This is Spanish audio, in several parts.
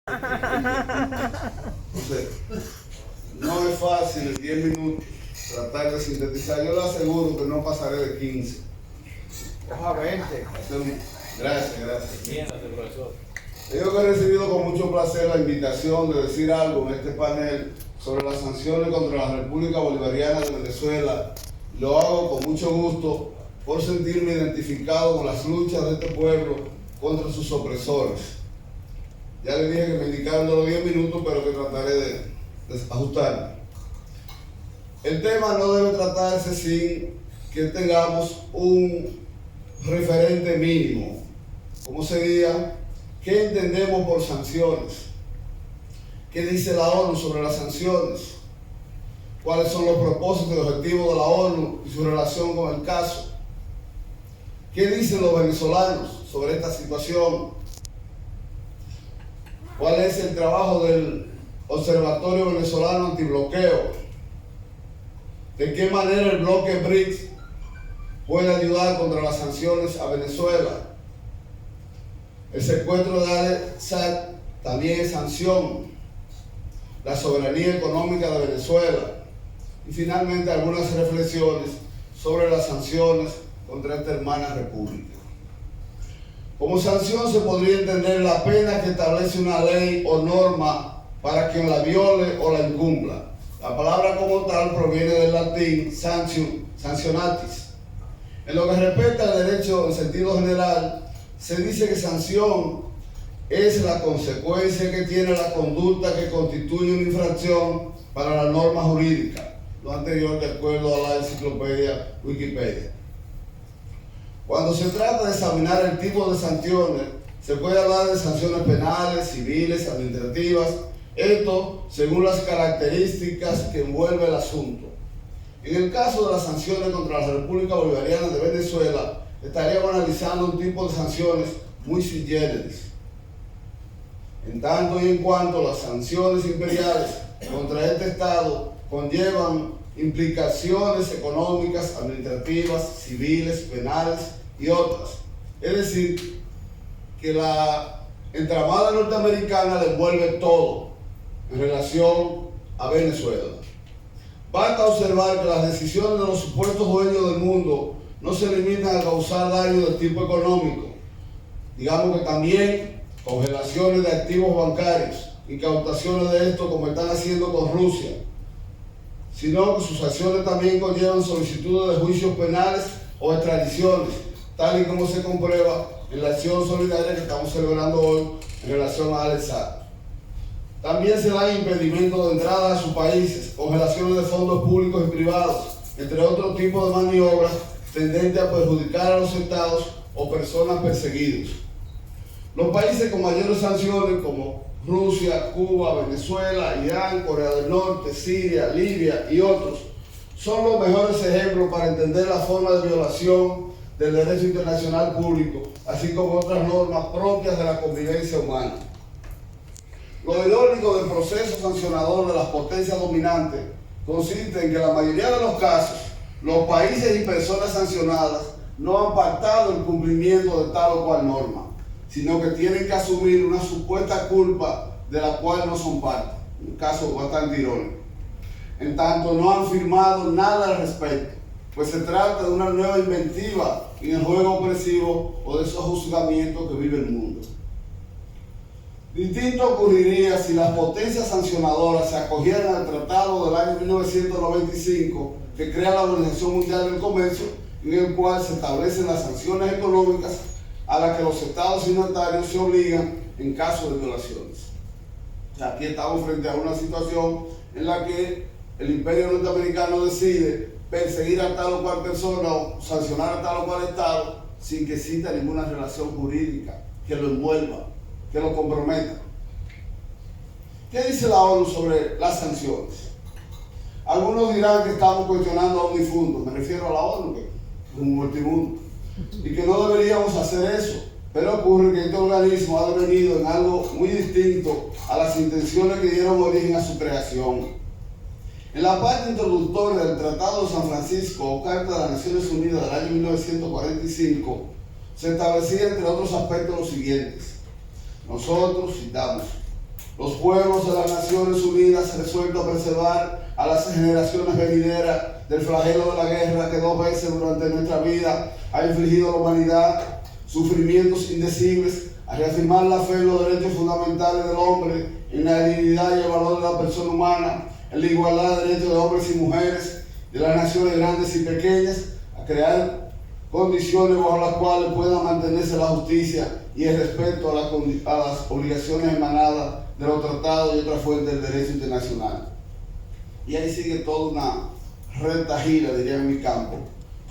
Entonces, no es fácil en 10 minutos tratar de sintetizar. Yo le aseguro que no pasaré de 15. Oja 20. Gracias. Bien, profesor. Yo que he recibido con mucho placer la invitación de decir algo en este panel sobre las sanciones contra la República Bolivariana de Venezuela. Lo hago con mucho gusto por sentirme identificado con las luchas de este pueblo contra sus opresores. Ya le dije que me indicaron de los 10 minutos, pero que trataré de ajustarme. El tema no debe tratarse sin que tengamos un referente mínimo. ¿Cómo sería? ¿Qué entendemos por sanciones? ¿Qué dice la ONU sobre las sanciones? ¿Cuáles son los propósitos y objetivos de la ONU y su relación con el caso? ¿Qué dicen los venezolanos sobre esta situación? ¿Cuál es el trabajo del Observatorio Venezolano Antibloqueo? ¿De qué manera el bloque BRICS puede ayudar contra las sanciones a Venezuela? El secuestro de Al-Assad también es sanción. La soberanía económica de Venezuela. Y finalmente algunas reflexiones sobre las sanciones contra esta hermana república. Como sanción se podría entender la pena que establece una ley o norma para quien la viole o la incumpla. La palabra como tal proviene del latín sancionatis. En lo que respecta al derecho en sentido general, se dice que sanción es la consecuencia que tiene la conducta que constituye una infracción para la norma jurídica. Lo anterior de acuerdo a la enciclopedia Wikipedia. Cuando se trata de examinar el tipo de sanciones, se puede hablar de sanciones penales, civiles, administrativas, esto según las características que envuelve el asunto. En el caso de las sanciones contra la República Bolivariana de Venezuela, estaríamos analizando un tipo de sanciones muy sui generis. En tanto y en cuanto las sanciones imperiales contra este Estado conllevan implicaciones económicas, administrativas, civiles, penales y otras. Es decir, que la entramada norteamericana le envuelve todo en relación a Venezuela. Basta observar que las decisiones de los supuestos dueños del mundo no se limitan a causar daño de tipo económico. Digamos que también congelaciones de activos bancarios, incautaciones de esto como están haciendo con Rusia, sino que sus acciones también conllevan solicitudes de juicios penales o extradiciones, tal y como se comprueba en la acción solidaria que estamos celebrando hoy en relación a Al-Assad. También se dan impedimentos de entrada a sus países, congelaciones de fondos públicos y privados, entre otros tipos de maniobras tendentes a perjudicar a los estados o personas perseguidos. Los países con mayores sanciones como Rusia, Cuba, Venezuela, Irán, Corea del Norte, Siria, Libia y otros son los mejores ejemplos para entender la forma de violación del derecho internacional público, así como otras normas propias de la convivencia humana. Lo irónico del proceso sancionador de las potencias dominantes consiste en que en la mayoría de los casos, los países y personas sancionadas no han pactado el cumplimiento de tal o cual norma, sino que tienen que asumir una supuesta culpa de la cual no son parte. Un caso bastante irónico. En tanto, no han firmado nada al respecto, pues se trata de una nueva inventiva en el juego opresivo o de esos juzgamientos que vive el mundo. Distinto ocurriría si las potencias sancionadoras se acogieran al tratado del año 1995 que crea la Organización Mundial del Comercio, en el cual se establecen las sanciones económicas a las que los estados signatarios se obligan en caso de violaciones. Aquí estamos frente a una situación en la que el imperio norteamericano decide perseguir a tal o cual persona o sancionar a tal o cual estado sin que exista ninguna relación jurídica que lo envuelva, que lo comprometa. ¿Qué dice la ONU sobre las sanciones? Algunos dirán que estamos cuestionando a un difunto, me refiero a la ONU, que es un multimundo, y que no deberíamos hacer eso, pero ocurre que este organismo ha devenido en algo muy distinto a las intenciones que dieron origen a su creación. En la parte introductoria del Tratado de San Francisco o Carta de las Naciones Unidas del año 1945, se establecía entre otros aspectos los siguientes. Nosotros citamos: Los pueblos de las Naciones Unidas resueltos a preservar a las generaciones venideras del flagelo de la guerra que 2 veces durante nuestra vida ha infligido a la humanidad sufrimientos indecibles, a reafirmar la fe en los derechos fundamentales del hombre, en la dignidad y el valor de la persona humana, en la igualdad de derechos de hombres y mujeres, de las naciones grandes y pequeñas, a crear condiciones bajo las cuales pueda mantenerse la justicia y el respeto a las obligaciones emanadas de los tratados y otras fuentes del derecho internacional. Y ahí sigue toda una retahíla, diría en mi campo,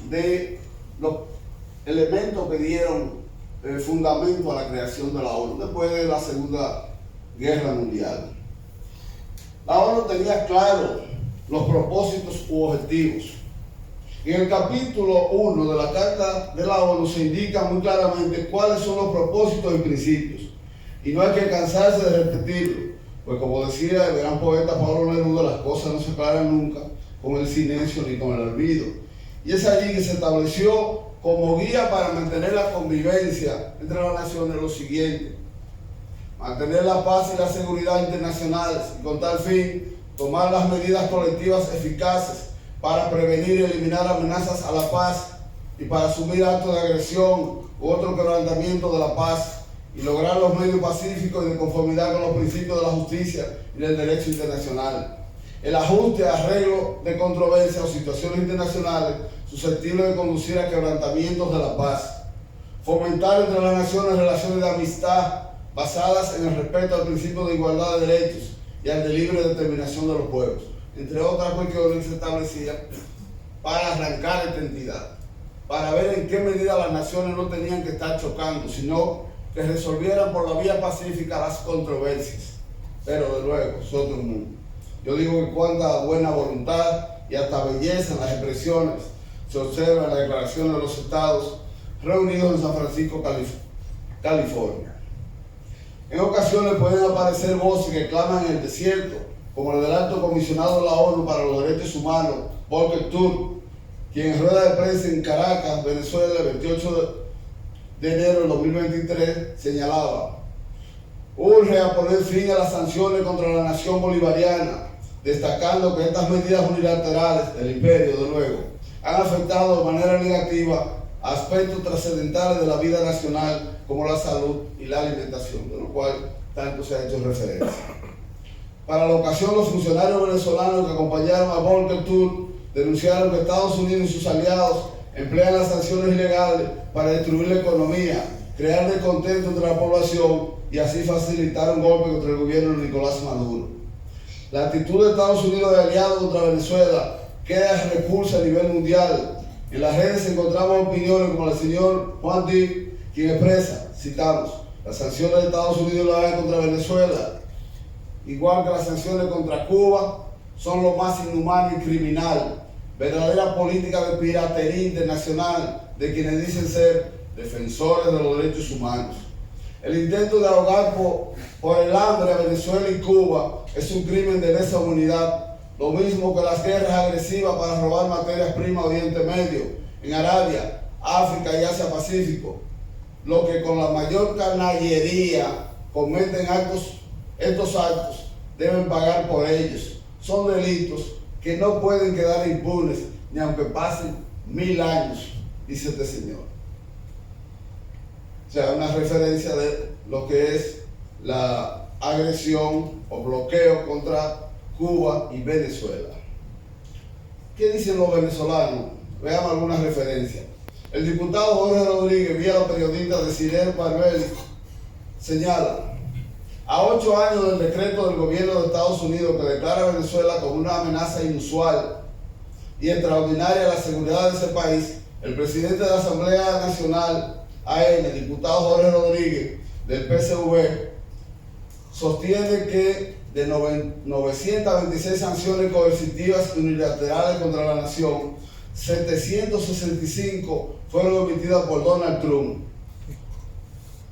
de los elementos que dieron fundamento a la creación de la ONU después de la Segunda Guerra Mundial. La ONU tenía claro los propósitos u objetivos. En el capítulo 1 de la Carta de la ONU se indica muy claramente cuáles son los propósitos y principios. Y no hay que cansarse de repetirlo, pues como decía el gran poeta Pablo Neruda, las cosas no se aclaran nunca con el silencio ni con el olvido. Y es allí que se estableció como guía para mantener la convivencia entre las naciones lo siguiente: mantener la paz y la seguridad internacionales y con tal fin tomar las medidas colectivas eficaces para prevenir y eliminar amenazas a la paz y para asumir actos de agresión u otro quebrantamiento de la paz y lograr los medios pacíficos y de conformidad con los principios de la justicia y del derecho internacional. El ajuste, arreglo de controversias o situaciones internacionales susceptibles de conducir a quebrantamientos de la paz. Fomentar entre las naciones relaciones de amistad basadas en el respeto al principio de igualdad de derechos y al de libre determinación de los pueblos, entre otras cuestiones que se establecían para arrancar esta entidad, para ver en qué medida las naciones no tenían que estar chocando, sino que resolvieran por la vía pacífica las controversias. Pero de luego, es otro mundo. Yo digo que cuánta buena voluntad y hasta belleza en las expresiones se observa en la Declaración de los Estados reunidos en San Francisco, California. En ocasiones pueden aparecer voces que claman en el desierto, como el del Alto Comisionado de la ONU para los Derechos Humanos, Volker Turk, quien en rueda de prensa en Caracas, Venezuela, el 28 de enero del 2023, señalaba: urge a poner fin a las sanciones contra la nación bolivariana, destacando que estas medidas unilaterales del imperio, de luego, han afectado de manera negativa aspectos trascendentales de la vida nacional como la salud y la alimentación, de lo cual tanto se ha hecho referencia. Para la ocasión, los funcionarios venezolanos que acompañaron a Volker Turk denunciaron que Estados Unidos y sus aliados emplean las sanciones ilegales para destruir la economía, crear descontento entre la población y así facilitar un golpe contra el gobierno de Nicolás Maduro. La actitud de Estados Unidos de aliados contra Venezuela queda repulsa a nivel mundial. En las redes encontramos opiniones como el señor Juan Dick, quien expresa, citamos: las sanciones de Estados Unidos legales contra Venezuela, igual que las sanciones contra Cuba, son lo más inhumano y criminal, verdadera política de piratería internacional de quienes dicen ser defensores de los derechos humanos. El intento de ahogar por el hambre a Venezuela y Cuba es un crimen de lesa humanidad, lo mismo que las guerras agresivas para robar materias primas a Oriente Medio, en Arabia, África y Asia Pacífico. Lo que con la mayor canallería cometen estos actos deben pagar por ellos. Son delitos que no pueden quedar impunes ni aunque pasen 1000 años, dice este señor. O sea, una referencia de lo que es la agresión o bloqueo contra Cuba y Venezuela. ¿Qué dicen los venezolanos? Veamos algunas referencias. El diputado Jorge Rodríguez, vía la periodista Desider Barbel, señala: a 8 años del decreto del gobierno de Estados Unidos que declara a Venezuela como una amenaza inusual y extraordinaria a la seguridad de ese país, el presidente de la Asamblea Nacional, AN, el diputado Jorge Rodríguez, del PSV, sostiene que de 926 sanciones coercitivas y unilaterales contra la nación, 765 fueron emitidas por Donald Trump.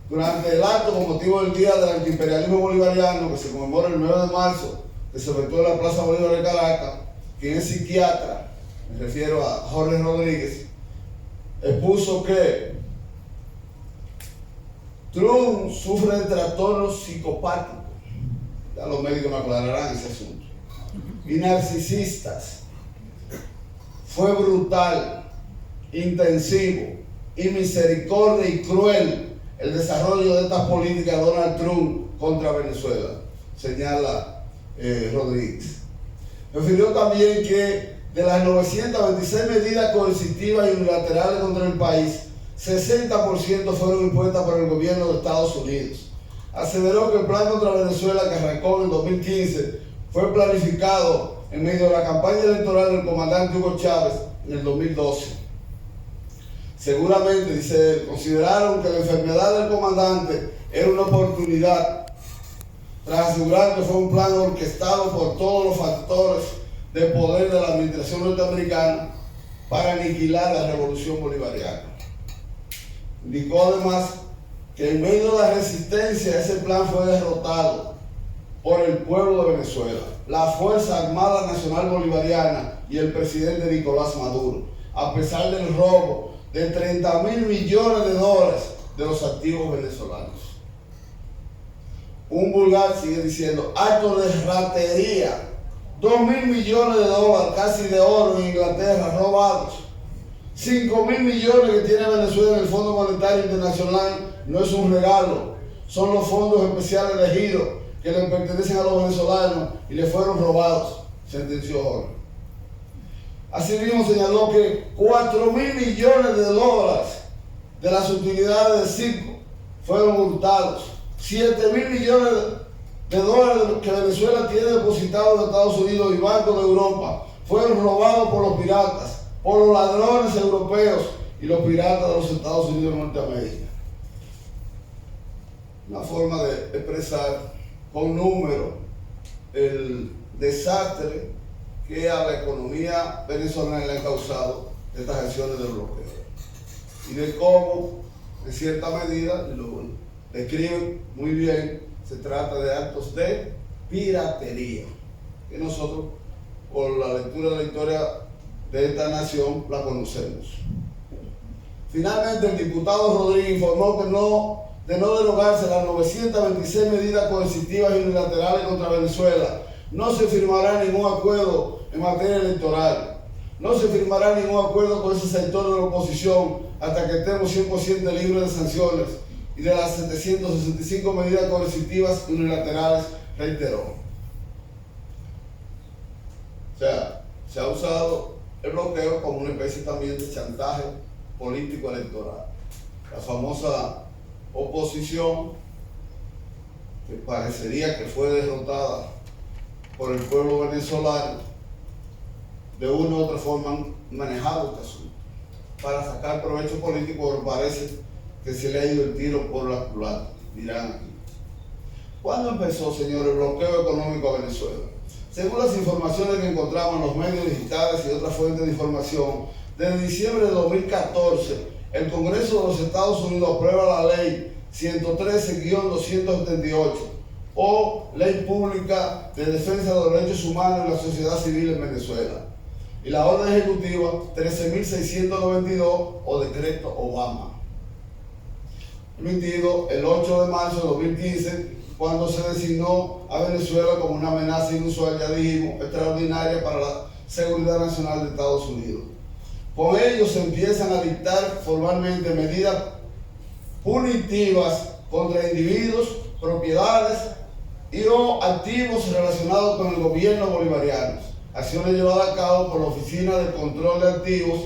Durante el acto con motivo del Día del Antiimperialismo Bolivariano, que se conmemora el 9 de marzo, que se efectuó en la Plaza Bolívar de Caracas, quien es psiquiatra, me refiero a Jorge Rodríguez, expuso que Trump sufre de trastorno psicopático Ya los médicos me aclararán ese asunto. Y narcisistas. Fue brutal, intensivo y misericordia y cruel el desarrollo de estas políticas de Donald Trump contra Venezuela, señala Rodríguez. Refirió también que de las 926 medidas coercitivas y unilaterales contra el país, 60% fueron impuestas por el gobierno de Estados Unidos. Aseveró que el plan contra Venezuela, que arrancó en 2015, fue planificado en medio de la campaña electoral del comandante Hugo Chávez en el 2012. Seguramente, dice él, consideraron que la enfermedad del comandante era una oportunidad, tras asegurar que fue un plan orquestado por todos los factores de poder de la administración norteamericana para aniquilar la revolución bolivariana. Indicó además que en medio de la resistencia ese plan fue derrotado por el pueblo de Venezuela, la Fuerza Armada Nacional Bolivariana y el presidente Nicolás Maduro, a pesar del robo de $30.000 millones de los activos venezolanos. Un vulgar, sigue diciendo, acto de ratería, $2.000 millones, casi de oro en Inglaterra, robados. 5.000 millones que tiene Venezuela en el Fondo Monetario Internacional no es un regalo, son los fondos especiales elegidos que le pertenecen a los venezolanos y le fueron robados, sentenció Jorge. Asimismo señaló que $4.000 millones de las utilidades del circo fueron hurtados. $7.000 millones que Venezuela tiene depositados en Estados Unidos y bancos de Europa fueron robados por los piratas, por los ladrones europeos y los piratas de los Estados Unidos de Norteamérica. Una forma de expresar con números el desastre que a la economía venezolana le han causado estas acciones de bloqueo y de cómo, en cierta medida, lo describe muy bien, se trata de actos de piratería que nosotros, por la lectura de la historia de esta nación, la conocemos. Finalmente, el diputado Rodríguez informó que de no derogarse las 926 medidas coercitivas y unilaterales contra Venezuela, no se firmará ningún acuerdo en materia electoral. No se firmará ningún acuerdo con ese sector de la oposición hasta que estemos 100% libres de sanciones y de las 765 medidas coercitivas y unilaterales, reiteró. O sea, se ha usado el bloqueo como una especie también de chantaje político electoral. La famosa oposición, que parecería que fue derrotada por el pueblo venezolano, de una u otra forma han manejado este asunto para sacar provecho político, pero parece que se le ha ido el tiro por la culata, dirán aquí. ¿Cuándo empezó, señor, el bloqueo económico a Venezuela? Según las informaciones que encontramos en los medios digitales y otras fuentes de información, desde diciembre de 2014, el Congreso de los Estados Unidos aprueba la ley 113-278, o Ley Pública de Defensa de los Derechos Humanos y la Sociedad Civil en Venezuela, y la Orden Ejecutiva 13.692, o Decreto Obama, emitido el 8 de marzo de 2015, cuando se designó a Venezuela como una amenaza inusual, ya dijimos, extraordinaria para la seguridad nacional de Estados Unidos. Con ello se empiezan a dictar formalmente medidas punitivas contra individuos, propiedades y o activos relacionados con el gobierno bolivariano, acciones llevadas a cabo por la Oficina de Control de Activos,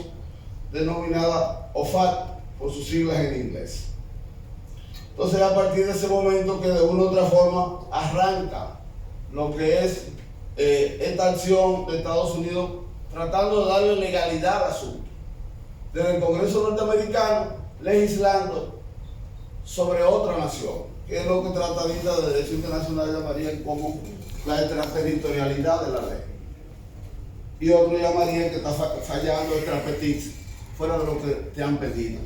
denominada OFAC por sus siglas en inglés. Entonces, a partir de ese momento que de una u otra forma arranca lo que es esta acción de Estados Unidos tratando de darle legalidad al asunto. Desde el Congreso norteamericano legislando sobre otra nación, que es lo que tratadita de derecho internacional llamarían como la extraterritorialidad de la ley. Y otros llamarían que está fallando el trapetis fuera de lo que te han pedido.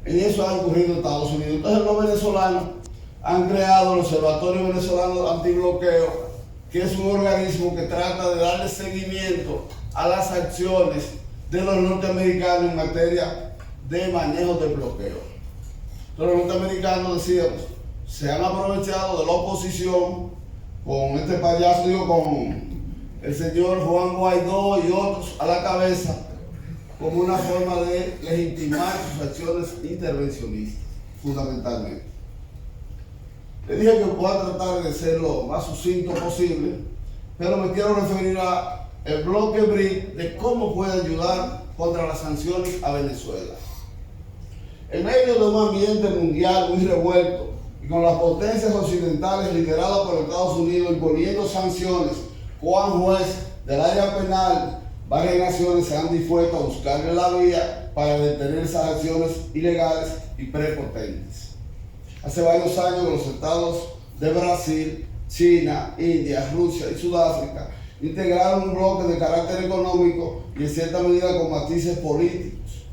En eso ha ocurrido en Estados Unidos. Entonces los venezolanos han creado el Observatorio Venezolano Antibloqueo, que es un organismo que trata de darle seguimiento a las acciones de los norteamericanos en materia de manejo del bloqueo. Los norteamericanos, decíamos, se han aprovechado de la oposición con este payaso, con el señor Juan Guaidó y otros a la cabeza, como una forma de legitimar sus acciones intervencionistas, fundamentalmente. Le dije que voy a tratar de ser lo más sucinto posible, pero me quiero referir al bloque BRICS de cómo puede ayudar contra las sanciones a Venezuela. En medio de un ambiente mundial muy revuelto y con las potencias occidentales lideradas por Estados Unidos imponiendo sanciones, Juan Juez del área penal, varias naciones se han dispuesto a buscarle la vía para detener esas acciones ilegales y prepotentes. Hace varios años los estados de Brasil, China, India, Rusia y Sudáfrica integraron un bloque de carácter económico y en cierta medida con matices políticos.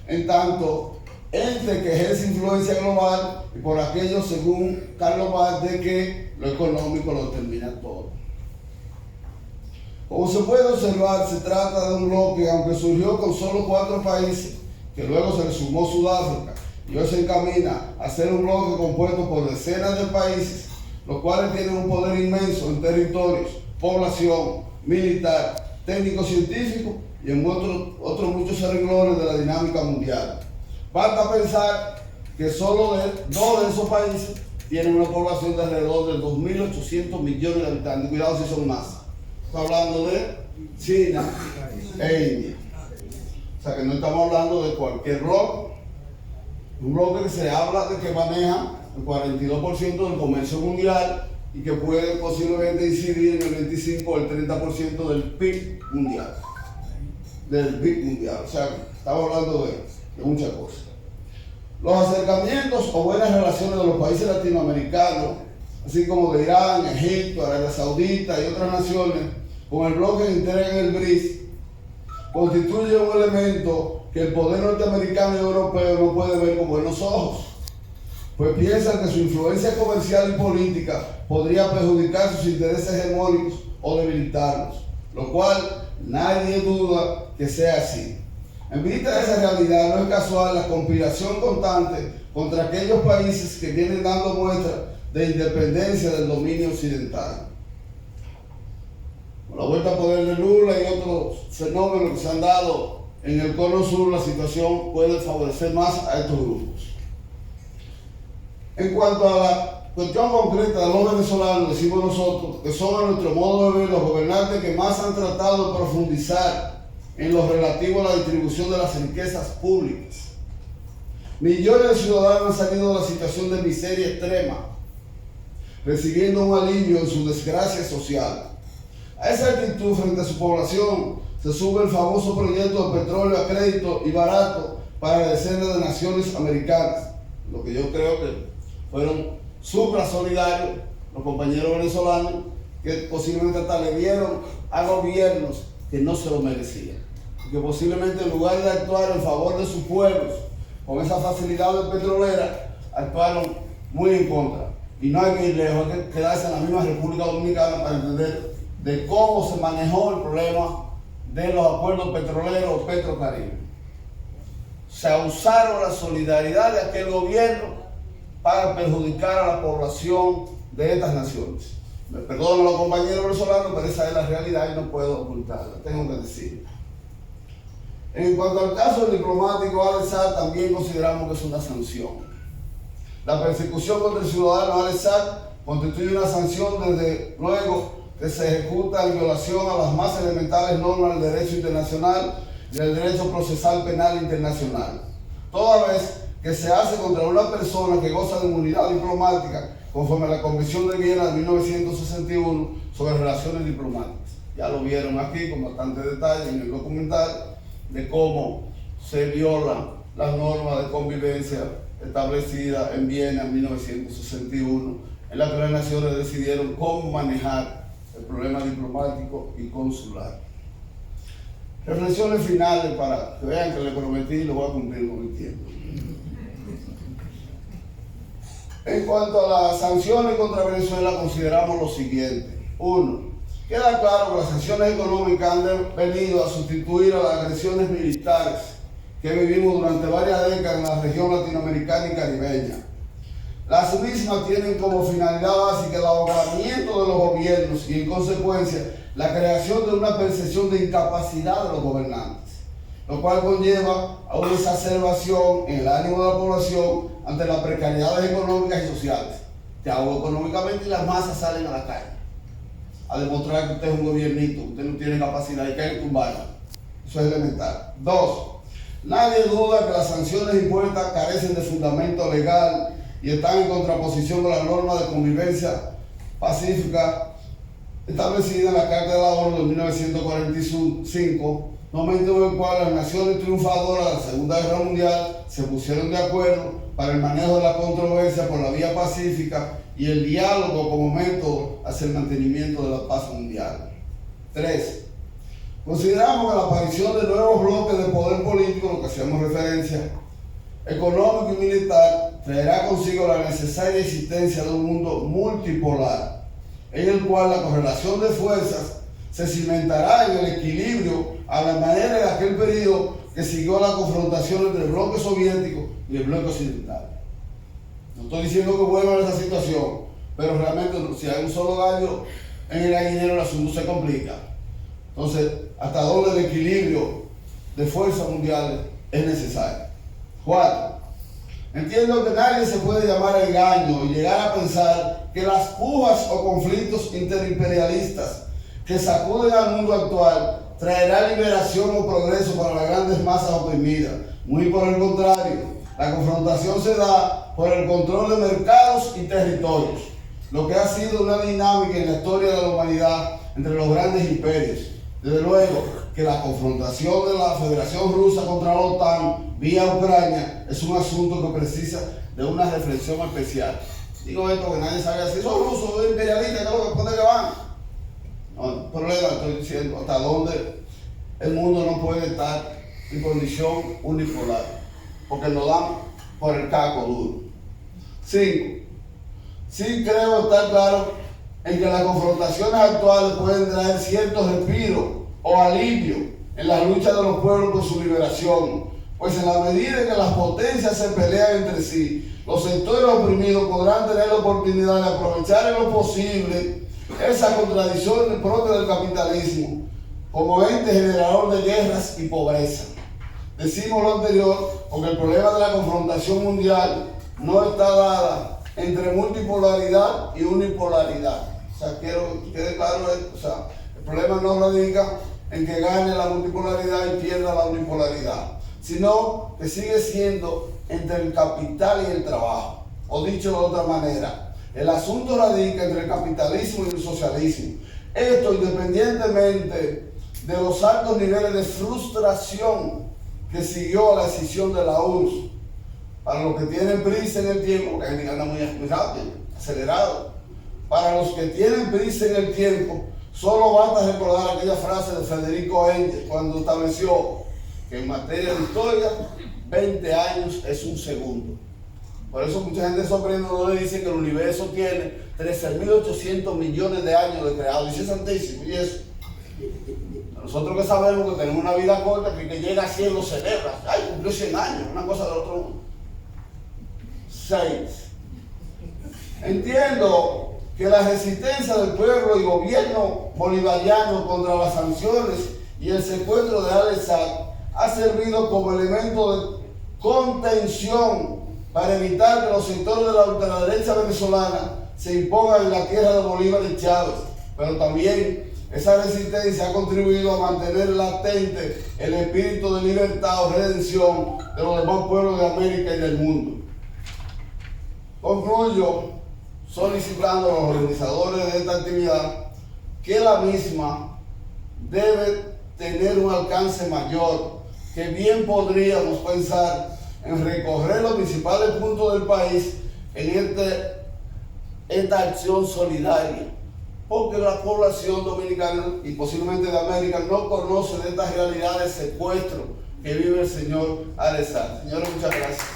En tanto, ente que ejerce influencia global y por aquello, según Carlos Vaz, de que lo económico lo determina todo. Como se puede observar, se trata de un bloque, aunque surgió con solo 4 países, que luego se le sumó Sudáfrica, y hoy se encamina a ser un bloque compuesto por decenas de países, los cuales tienen un poder inmenso en territorios, población, militar, técnico-científico y en otros muchos renglones de la dinámica mundial. Basta pensar que solo 2 de esos países tienen una población de alrededor de 2.800 millones de habitantes. Cuidado si son más. Está hablando de China e India. O sea que no estamos hablando de cualquier bloque. Un bloque que se habla de que maneja el 42% del comercio mundial y que puede posiblemente incidir en el 25 o el 30% del PIB mundial. O sea, estamos hablando de muchas cosas. Los acercamientos o buenas relaciones de los países latinoamericanos, así como de Irán, Egipto, Arabia Saudita y otras naciones, con el bloque que integra en el BRICS, constituye un elemento que el poder norteamericano y europeo no puede ver con buenos ojos, pues piensan que su influencia comercial y política podría perjudicar sus intereses hegemónicos o debilitarlos, lo cual nadie duda que sea así. En vista de esa realidad, no es casual la conspiración constante contra aquellos países que vienen dando muestras de independencia del dominio occidental. Con la vuelta al poder de Lula y otros fenómenos que se han dado en el cono sur, la situación puede favorecer más a estos grupos. En cuanto a la cuestión concreta de los venezolanos, decimos nosotros que son a nuestro modo de ver los gobernantes que más han tratado de profundizar en lo relativo a la distribución de las riquezas públicas. Millones de ciudadanos han salido de la situación de miseria extrema, recibiendo un alivio en su desgracia social. A esa actitud frente a su población se sube el famoso proyecto de petróleo a crédito y barato para decenas de naciones americanas, lo que yo creo que fueron supra-solidarios los compañeros venezolanos, que posiblemente hasta le dieron a gobiernos que no se lo merecían, que posiblemente en lugar de actuar en favor de sus pueblos con esa facilidad petrolera, actuaron muy en contra. Y no hay que ir lejos, hay que quedarse en la misma República Dominicana para entender de cómo se manejó el problema de los acuerdos petroleros o Petrocaribe. Se usaron la solidaridad de aquel gobierno para perjudicar a la población de estas naciones. Me perdonan los compañeros venezolanos, pero esa es la realidad y no puedo ocultarla, tengo que decirlo. En cuanto al caso del diplomático Alex Saab, también consideramos que es una sanción. La persecución contra el ciudadano Alex Saab constituye una sanción desde luego que se ejecuta en violación a las más elementales normas del derecho internacional y del derecho procesal penal internacional, toda vez que se hace contra una persona que goza de inmunidad diplomática conforme a la Convención de Viena de 1961 sobre relaciones diplomáticas. Ya lo vieron aquí con bastante detalle en el documental de cómo se violan las normas de convivencia establecidas en Viena en 1961, en la que las naciones decidieron cómo manejar el problema diplomático y consular. Reflexiones finales para que vean que le prometí y lo voy a cumplir con el tiempo. En cuanto a las sanciones contra Venezuela, consideramos lo siguiente. 1. Queda claro que las sanciones económicas han venido a sustituir a las agresiones militares que vivimos durante varias décadas en la región latinoamericana y caribeña. Las mismas tienen como finalidad básica el ahogamiento de los gobiernos y, en consecuencia, la creación de una percepción de incapacidad de los gobernantes, lo cual conlleva a una exacerbación en el ánimo de la población ante las precariedades económicas y sociales. Te ahogo económicamente y las masas salen a la calle a demostrar que usted es un gobiernito, usted no tiene capacidad y que hay que tumbarla. Eso es elemental. 2. Nadie duda que las sanciones impuestas carecen de fundamento legal y están en contraposición con la norma de convivencia pacífica establecida en la Carta de la ONU de 1945, momento en el cual las naciones triunfadoras de la Segunda Guerra Mundial se pusieron de acuerdo para el manejo de la controversia por la vía pacífica y el diálogo como método hacia el mantenimiento de la paz mundial. 3. Consideramos que la aparición de nuevos bloques de poder político, lo que hacemos referencia, económico y militar, traerá consigo la necesaria existencia de un mundo multipolar, en el cual la correlación de fuerzas se cimentará en el equilibrio a la manera de aquel periodo que siguió la confrontación entre el bloque soviético y el bloque occidental. No estoy diciendo que vuelva a esa situación, pero realmente si hay un solo gallo en el gallinero, el asunto se complica. Entonces, ¿hasta dónde el equilibrio de fuerzas mundiales es necesario? 4. Entiendo que nadie se puede llamar a engaño y llegar a pensar que las pujas o conflictos interimperialistas que sacuden al mundo actual traerá liberación o progreso para las grandes masas oprimidas. Muy por el contrario, la confrontación se da por el control de mercados y territorios, lo que ha sido una dinámica en la historia de la humanidad entre los grandes imperios. Desde luego que la confrontación de la Federación Rusa contra la OTAN vía Ucrania es un asunto que precisa de una reflexión especial. Digo esto que nadie sabe si son rusos, son imperialistas, ¿qué es lo que pone que van? No, el problema, estoy diciendo, hasta dónde el mundo no puede estar en condición unipolar, porque nos dan por el caco duro. 5. Sí creo estar claro en que las confrontaciones actuales pueden traer cierto respiro o alivio en la lucha de los pueblos por su liberación, pues en la medida en que las potencias se pelean entre sí, los sectores oprimidos podrán tener la oportunidad de aprovechar en lo posible esa contradicción propia del capitalismo como ente generador de guerras y pobreza. Decimos lo anterior porque el problema de la confrontación mundial no está dada entre multipolaridad y unipolaridad. O sea, quiero que quede claro esto. O sea, el problema no radica en que gane la multipolaridad y pierda la unipolaridad, sino que sigue siendo entre el capital y el trabajo. O dicho de otra manera, el asunto radica entre el capitalismo y el socialismo. Esto independientemente de los altos niveles de frustración que siguió a la decisión de la URSS. Para los que tienen prisa en el tiempo, porque hay que anda muy rápido, acelerado. Para los que tienen prisa en el tiempo, solo basta recordar aquella frase de Federico Engels cuando estableció que en materia de historia, 20 años es un segundo. Por eso mucha gente sorprende cuando le dicen que el universo tiene 13.800 millones de años de creado. Dice santísimo, y eso. Nosotros que sabemos que tenemos una vida corta, que llega a 100 lo celebra. Ay, cumplió 100 años, una cosa del otro mundo. 6. Entiendo que la resistencia del pueblo y gobierno bolivariano contra las sanciones y el secuestro de Al-Assad ha servido como elemento de contención para evitar que los sectores de la ultraderecha venezolana se impongan en la tierra de Bolívar y Chávez, pero también esa resistencia ha contribuido a mantener latente el espíritu de libertad o redención de los demás pueblos de América y del mundo. Concluyo solicitando a los organizadores de esta actividad que la misma debe tener un alcance mayor, que bien podríamos pensar en recorrer los principales puntos del país en esta acción solidaria, porque la población dominicana y posiblemente de América no conoce de esta realidad de secuestro que vive el señor Al-Assad. Señores, muchas gracias.